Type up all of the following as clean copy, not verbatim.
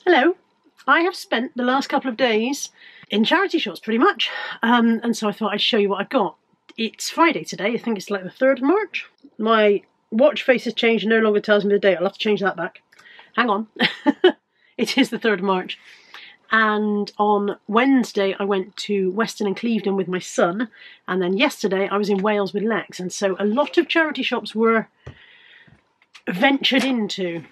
Hello. I have spent the last couple of days in charity shops pretty much, and so I thought I'd show you what I've got. It's Friday today, I think it's like the 3rd of March. My watch face has changed and no longer tells me the date. I'll have to change that back. Hang on. It is the 3rd of March. And on Wednesday I went to Weston and Clevedon with my son, and then yesterday I was in Wales with Lex, and so a lot of charity shops were ventured into.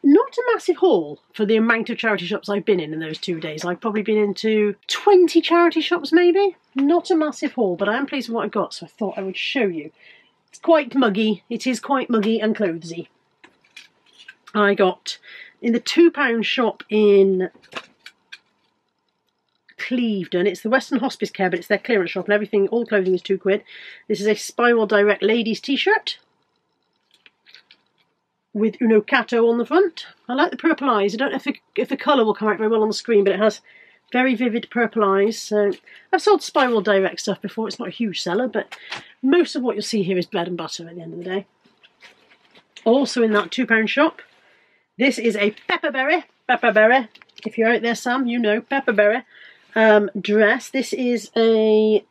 Not a massive haul for the amount of charity shops I've been in those 2 days. I've probably been into 20 charity shops maybe. Not a massive haul, but I am pleased with what I got, so I thought I would show you. It's quite muggy. It is quite muggy and clothesy. I got in the £2 shop in Clevedon. It's the Western Hospice Care, but it's their clearance shop and everything, all the clothing is £2. This is a Spiral Direct ladies t-shirt with Uno Cato on the front. I like the purple eyes. I don't know if the colour will come out very well on the screen, but it has very vivid purple eyes. So I've sold Spiral Direct stuff before. It's not a huge seller, but most of what you'll see here is bread and butter at the end of the day. Also in that £2 shop, this is a Pepperberry, if you're out there Sam, you know, Pepperberry dress. This is a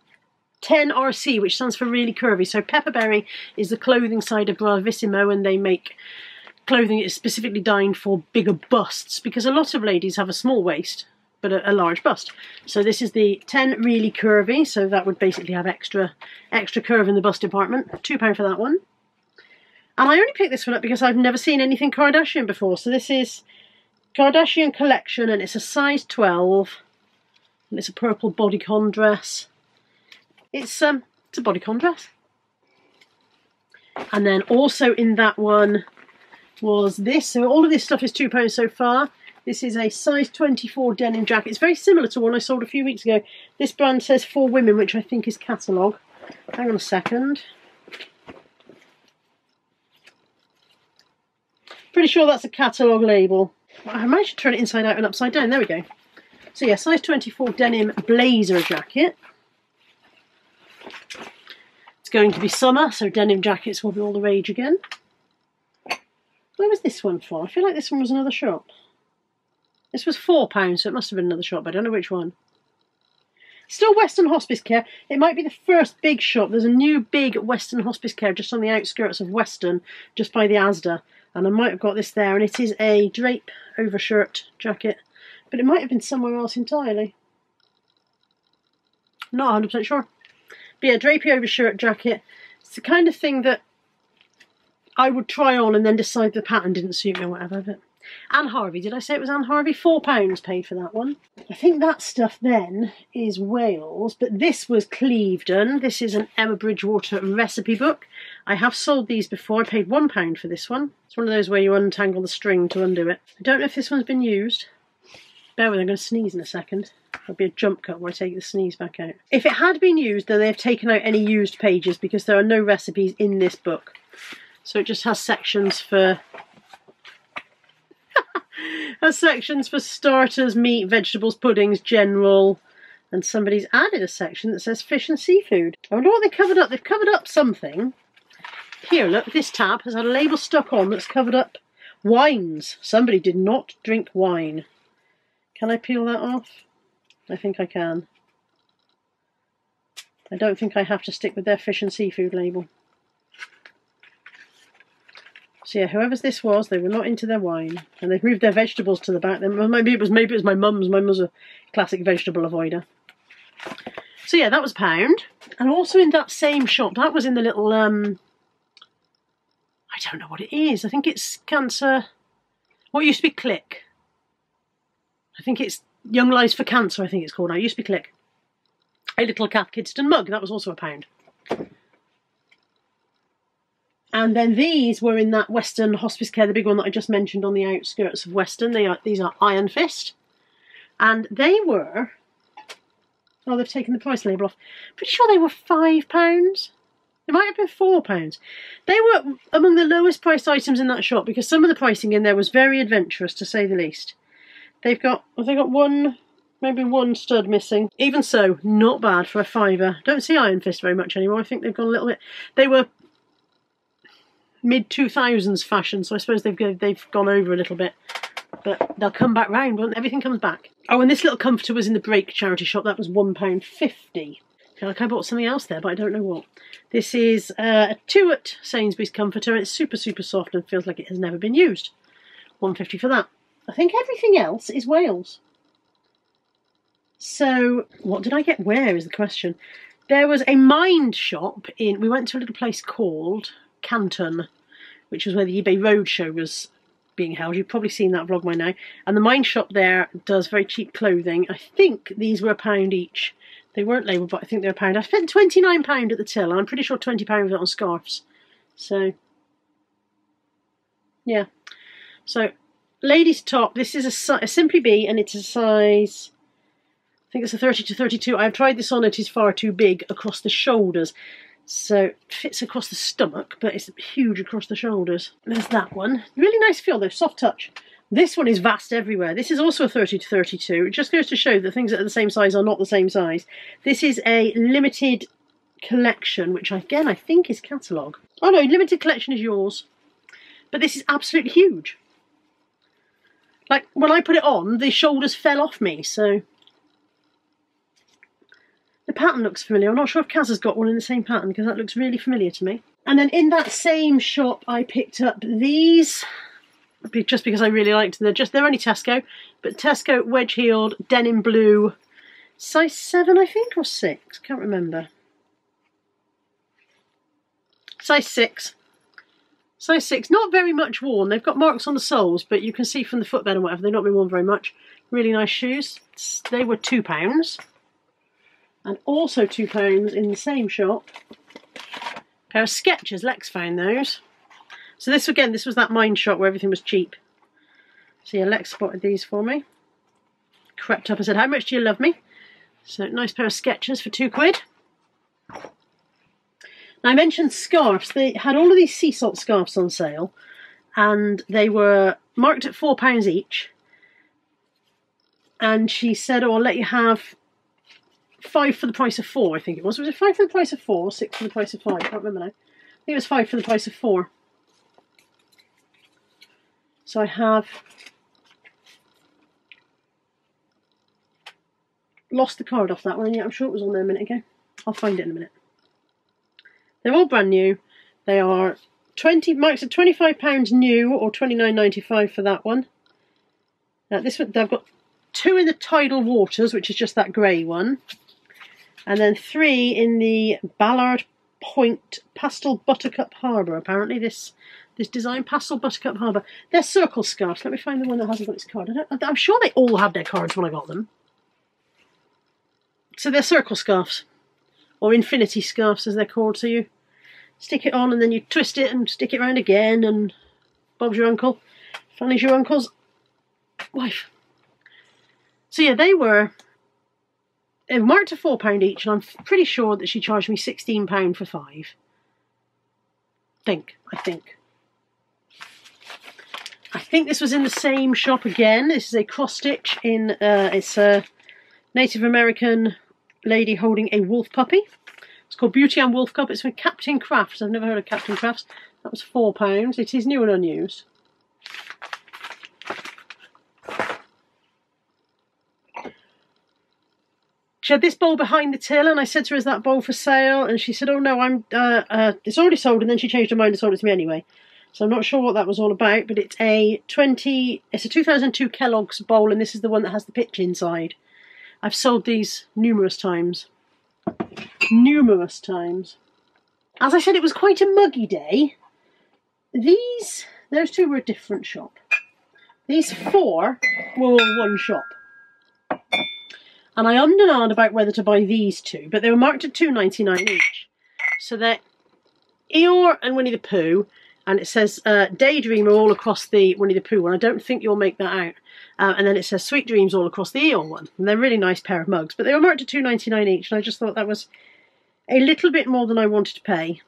10RC, which stands for really curvy. So Pepperberry is the clothing side of Bravissimo, and they make clothing that is specifically designed for bigger busts, because a lot of ladies have a small waist but a large bust. So this is the 10 really curvy, so that would basically have extra curve in the bust department. £2 for that one. And I only picked this one up because I've never seen anything Kardashian before. So this is Kardashian Collection, and it's a size 12, and it's a purple bodycon dress. It's a bodycon dress. And then also in that one was this. So all of this stuff is £2 so far. This is a size 24 denim jacket. It's very similar to one I sold a few weeks ago. This brand says for women, which I think is catalogue. Hang on a second. Pretty sure that's a catalogue label. I managed to turn it inside out and upside down. There we go. So yeah, size 24 denim blazer jacket. It's going to be summer, so denim jackets will be all the rage again. Where was this one for? I feel like this one was another shop. This was £4, so it must have been another shop, but I don't know which one. Still Western Hospice Care. It might be the first big shop. There's a new big Western Hospice Care just on the outskirts of Weston, just by the Asda. And I might have got this there, and it is a drape overshirt jacket. But it might have been somewhere else entirely. Not 100% sure. But yeah, drapey overshirt jacket. It's the kind of thing that I would try on and then decide the pattern didn't suit me or whatever. But Anne Harvey, did I say it was Anne Harvey? £4 paid for that one. I think that stuff then is Wales, but this was Clevedon. This is an Emma Bridgewater recipe book. I have sold these before. I paid £1 for this one. It's one of those where you untangle the string to undo it. I don't know if this one's been used. Bear with me, I'm going to sneeze in a second. There'll be a jump cut where I take the sneeze back out. If it had been used, then they've taken out any used pages because there are no recipes in this book. So it just has sections for starters, meat, vegetables, puddings, general, and somebody's added a section that says fish and seafood. I wonder what they covered up. They've covered up something. Here, look, this tab has had a label stuck on that's covered up wines. Somebody did not drink wine. Can I peel that off? I think I can. I don't think I have to stick with their fish and seafood label. So yeah, whoever's this was, they were not into their wine, and they've moved their vegetables to the back. Maybe it was my mum's. My mum's a classic vegetable avoider. So yeah, that was £1. And also in that same shop, that was in the little I don't know what it is. I think it's cancer. What used to be Click. I think it's Young Lives for Cancer. I think it's called now. It used to be Click. A little Kath Kidston mug. That was also £1. And then these were in that Western Hospice Care, the big one that I just mentioned on the outskirts of Weston. These are Iron Fist. And they were... Oh, they've taken the price label off. Pretty sure they were £5. It might have been £4. They were among the lowest priced items in that shop because some of the pricing in there was very adventurous, to say the least. They've got one, maybe one stud missing. Even so, not bad for a £5. Don't see Iron Fist very much anymore. I think they've gone a little bit... They were mid-2000s fashion, so I suppose they've gone over a little bit. But they'll come back round, won't they? Everything comes back. Oh, and this little comforter was in the Break charity shop. That was £1.50. Feel like I bought something else there, but I don't know what. This is a 2 at Sainsbury's comforter. It's super, super soft and feels like it has never been used. £1.50 for that. I think everything else is Wales. So, what did I get where is the question. There was a mind shop in... We went to a little place called Canton, which was where the eBay Roadshow was being held. You've probably seen that vlog by now. And the mind shop there does very cheap clothing. I think these were £1 each. They weren't labelled, but I think they were £1. I spent £29 at the till, and I'm pretty sure £20 of it on scarves. So, yeah. So, ladies' top. This is a Simply Be, and it's a size... I think it's a 30 to 32. I've tried this on. It is far too big across the shoulders. So it fits across the stomach, but it's huge across the shoulders. There's that one. Really nice feel though, soft touch. This one is vast everywhere. This is also a 30 to 32. It just goes to show that things that are the same size are not the same size. This is a limited collection, which again I think is catalogue. Oh no, limited collection is yours. But this is absolutely huge. Like, when I put it on, the shoulders fell off me, so... The pattern looks familiar. I'm not sure if Kaz has got one in the same pattern, because that looks really familiar to me. And then in that same shop, I picked up these, just because I really liked them. They're only Tesco, but Tesco wedge-heeled denim blue, size 7, I think, or 6. Can't remember. Size 6. Size 6. Not very much worn. They've got marks on the soles, but you can see from the footbed and whatever, they've not been worn very much. Really nice shoes. They were £2. And also £2 in the same shop. Pair of Skechers. Lex found those. So this, again, this was that mind shop where everything was cheap. So yeah, Lex spotted these for me. Crept up and said, how much do you love me? So nice pair of Skechers for £2. Now I mentioned scarves. They had all of these sea salt scarves on sale. And they were marked at £4 each. And she said, oh, I'll let you have 5 for the price of 4, I think it was. Was it 5 for the price of 4 or 6 for the price of 5? I can't remember now. I think it was 5 for the price of 4. So I have lost the card off that one, and yet I'm sure it was on there a minute ago. I'll find it in a minute. They're all brand new. They are marked at £25 new, or £29.95 for that one. This one, I've got 2 in the Tidal Waters, which is just that grey one. And then 3 in the Ballard Point Pastel Buttercup Harbour. Apparently this design, Pastel Buttercup Harbour. They're circle scarves. Let me find the one that hasn't got its card. I'm sure they all had their cards when I got them. So they're circle scarves. Or infinity scarves as they're called. So you stick it on and then you twist it and stick it round again, and Bob's your uncle. Fanny's your uncle's wife. So yeah, they were marked to £4 each, and I'm pretty sure that she charged me £16 for 5. I think this was in the same shop again. This is a cross stitch in, it's a Native American lady holding a wolf puppy. It's called Beauty and Wolf Cup. It's from Captain Crafts. I've never heard of Captain Crafts. That was £4. It is new and unused. She had this bowl behind the till, and I said to her, is that bowl for sale? And she said, oh no, it's already sold, and then she changed her mind and sold it to me anyway. So I'm not sure what that was all about, but it's a 2002 Kellogg's bowl, and this is the one that has the pitch inside. I've sold these numerous times. Numerous times. As I said, it was quite a muggy day. Those 2 were a different shop. These 4 were all one shop. And I ummed and ahed about whether to buy these 2, but they were marked at £2.99 each. So they're Eeyore and Winnie the Pooh, and it says Daydreamer all across the Winnie the Pooh one. I don't think you'll make that out. And then it says Sweet Dreams all across the Eeyore one. And they're a really nice pair of mugs, but they were marked at £2.99 each, and I just thought that was a little bit more than I wanted to pay.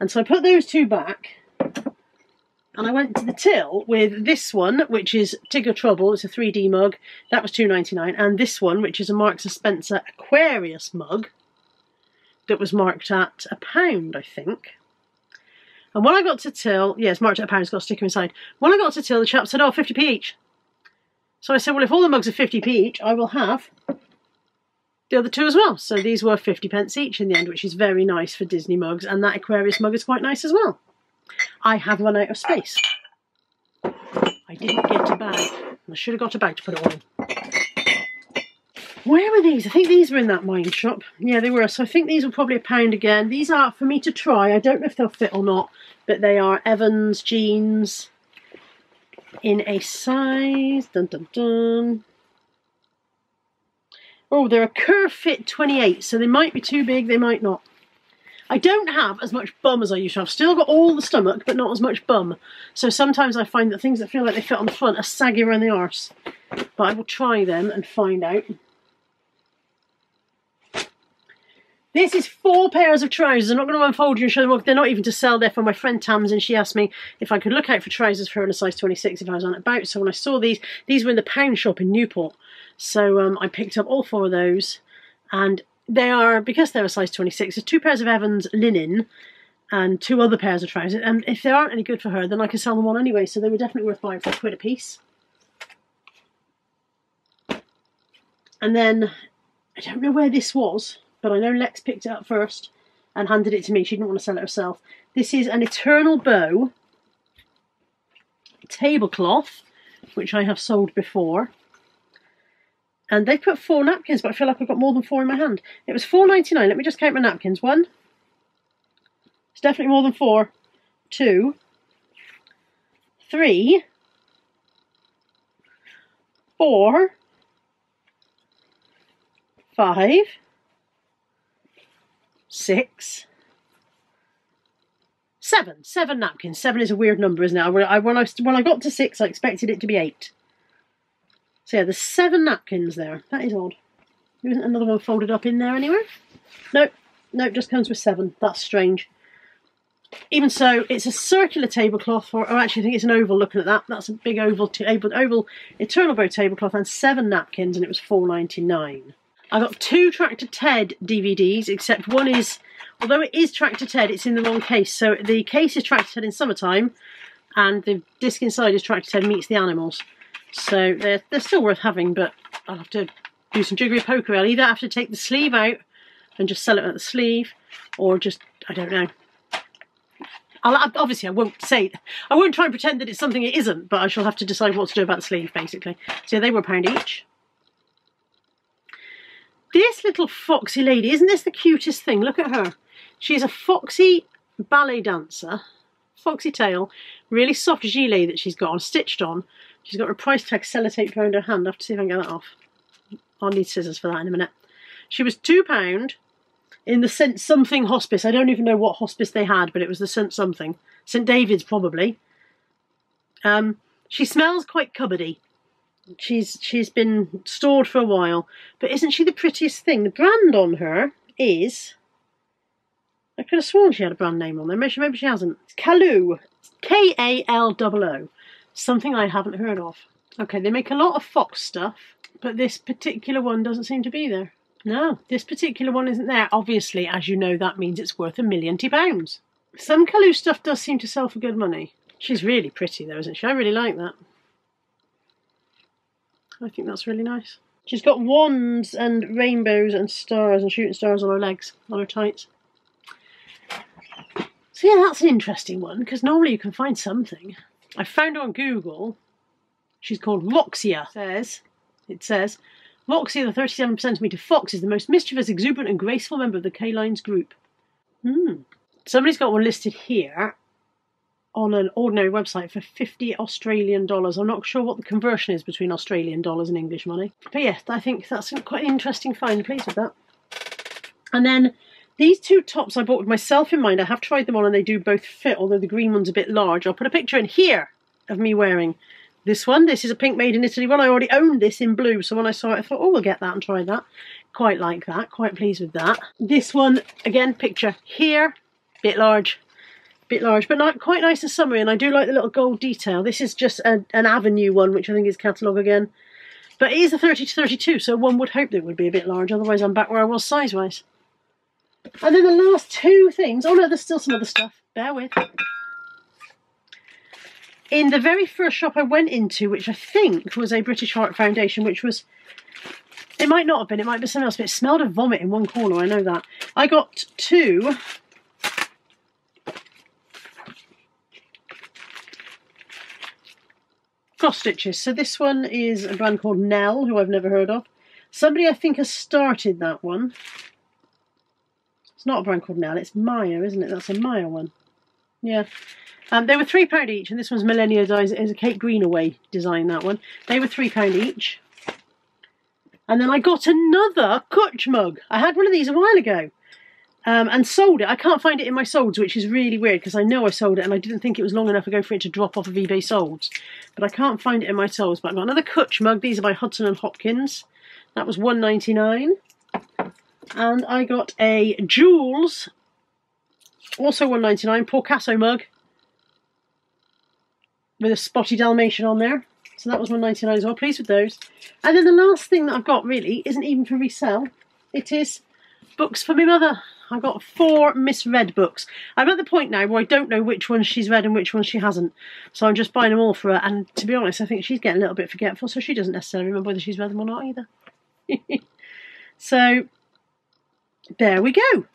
And so I put those 2 back, and I went to the till with this one, which is Tigger Trouble. It's a 3D mug. That was £2.99. And this one, which is a Marks & Spencer Aquarius mug, that was marked at £1, I think. And when I got to till, yeah, it's marked at £1, it's got a sticker inside. When I got to till, the chap said, oh, 50p each. So I said, well, if all the mugs are 50p each, I will have the other two as well. So these were 50p each in the end, which is very nice for Disney mugs. And that Aquarius mug is quite nice as well. I have run out of space. I didn't get a bag. I should have got a bag to put it all in. Where were these? I think these were in that mine shop. Yeah, they were. So I think these were probably £1 again. These are for me to try. I don't know if they'll fit or not, but they are Evans jeans in a size. Dun dun dun. Oh, they're a curve fit 28, so they might be too big. They might not. I don't have as much bum as I used to have. Still got all the stomach, but not as much bum. So sometimes I find that things that feel like they fit on the front are saggy around the arse. But I will try them and find out. This is 4 pairs of trousers. I'm not going to unfold you and show them off. They're not even to sell. They're from my friend Tams, and she asked me if I could look out for trousers for her in a size 26 if I was on about. So when I saw these were in the pound shop in Newport. So I picked up all 4 of those, and they are, because they're a size 26, there's 2 pairs of Evans linen and 2 other pairs of trousers. And if they aren't any good for her, then I can sell them on anyway. So they were definitely worth buying for £1 a piece. And then I don't know where this was, but I know Lex picked it up first and handed it to me. She didn't want to sell it herself. This is an Eternal Bow tablecloth, which I have sold before. And they put 4 napkins, but I feel like I've got more than 4 in my hand. It was £4.99. Let me just count my napkins. 1. It's definitely more than 4. 2. 3. 4. 5. 6. 7. 7 napkins. 7 is a weird number, isn't it? When I got to 6, I expected it to be 8. So yeah, there's 7 napkins there. That is odd. There isn't another one folded up in there anywhere? Nope. Nope, just comes with 7. That's strange. Even so, it's a circular tablecloth, or actually I think it's an oval looking at that. That's a big oval Eternal Bow tablecloth and 7 napkins, and it was £4.99. I got 2 Tractor Ted DVDs, except one is, although it is Tractor Ted, it's in the wrong case. So the case is Tractor Ted in summertime, and the disc inside is Tractor Ted Meets the Animals. So they're still worth having, but I'll have to do some jiggery pokery. I'll either have to take the sleeve out and just sell it at the sleeve, or just, I don't know. Obviously I won't try and pretend that it's something it isn't, but I shall have to decide what to do about the sleeve, basically. So yeah, they were £1 each. This little foxy lady, isn't this the cutest thing? Look at her. She's a foxy ballet dancer, foxy tail, really soft gilet that she's got on, stitched on. She's got her price tag sellotaped around her hand. I have to see if I can get that off. I'll need scissors for that in a minute. She was £2 in the St Something hospice. I don't even know what hospice they had, but it was the St Something. St David's probably. She smells quite cupboardy. She's been stored for a while, but isn't she the prettiest thing? The brand on her is, I could have sworn she had a brand name on there. Maybe she hasn't. It's Kaloo. K-A-L-O-O. Something I haven't heard of. Okay, they make a lot of fox stuff, but this particular one doesn't seem to be there. No, this particular one isn't there. Obviously, as you know, that means it's worth £1,000,000. Some Kaloo stuff does seem to sell for good money. She's really pretty though, isn't she? I really like that. I think that's really nice. She's got wands and rainbows and stars and shooting stars on her legs, on her tights. So yeah, that's an interesting one, because normally you can find something. I found her on Google. She's called Roxia. It says, Roxia, the 37cm fox, is the most mischievous, exuberant and graceful member of the K-Lines group. Somebody's got one listed here on an ordinary website for $50 I'm not sure what the conversion is between Australian dollars and English money. But yeah, I think that's quite an interesting find. Pleased with that. And then these 2 tops I bought with myself in mind. I have tried them on and they do both fit, although the green one's a bit large. I'll put a picture in here of me wearing this one. This is a pink made in Italy one. I already owned this in blue, so when I saw it I thought, oh, we'll get that and try that. Quite like that, quite pleased with that. This one, again, picture here, bit large, but not quite nice and summery, and I do like the little gold detail. This is just an Avenue one, which I think is catalogue again. But it is a 30 to 32, so one would hope that it would be a bit large, otherwise I'm back where I was size-wise. And then the last 2 things, oh no, there's still some other stuff, bear with. in the very first shop I went into, which I think was a British Heart Foundation, which was, it might not have been, it might be something else, but it smelled of vomit in one corner, I know that. I got 2 cross stitches. So this one is a brand called Nell, who I've never heard of. Somebody I think has started that one. It's not a brand called Nell, it's Maya, isn't it? That's a Maya one. Yeah. They were £3 each, and this one's Millennia Dyes. It is a Kate Greenaway design, that one. They were £3 each. And then I got another Kutch mug. I had one of these a while ago. And sold it. I can't find it in my solds, which is really weird because I know I sold it and I didn't think it was long enough ago for it to drop off of eBay solds. But I can't find it in my solds. But I've got another Kutch mug. These are by Hudson and Hopkins. That was $1.99. And I got a Jules, also $1.99, Porcasso mug with a spotty Dalmatian on there. So that was $1.99 as well. Pleased with those. And then the last thing that I've got really isn't even for resale. It is books for my mother. I've got 4 misread books. I'm at the point now where I don't know which ones she's read and which ones she hasn't. So I'm just buying them all for her. And to be honest, I think she's getting a little bit forgetful, so she doesn't necessarily remember whether she's read them or not either. So there we go.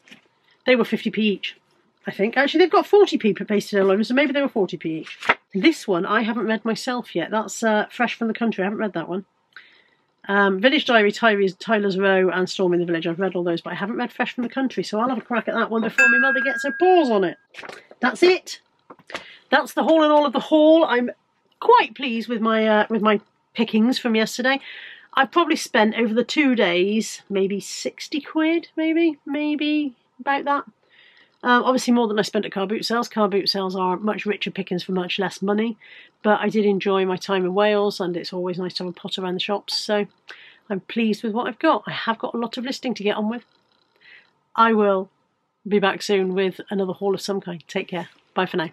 They were 50p each, I think. Actually, they've got 40p pasted all over, so maybe they were 40p each. This one I haven't read myself yet. That's Fresh from the Country. I haven't read that one. Village Diary, Tyler's Row and Storm in the Village. I've read all those, but I haven't read Fresh from the Country, so I'll have a crack at that one before my mother gets her paws on it. That's it. That's the haul and all of the haul. I'm quite pleased with my pickings from yesterday. I've probably spent over the 2 days maybe 60 quid, maybe about that. Obviously more than I spent at car boot sales. Car boot sales are much richer pickings for much less money. But I did enjoy my time in Wales, and it's always nice to have a pot around the shops. So I'm pleased with what I've got. I have got a lot of listing to get on with. I will be back soon with another haul of some kind. Take care. Bye for now.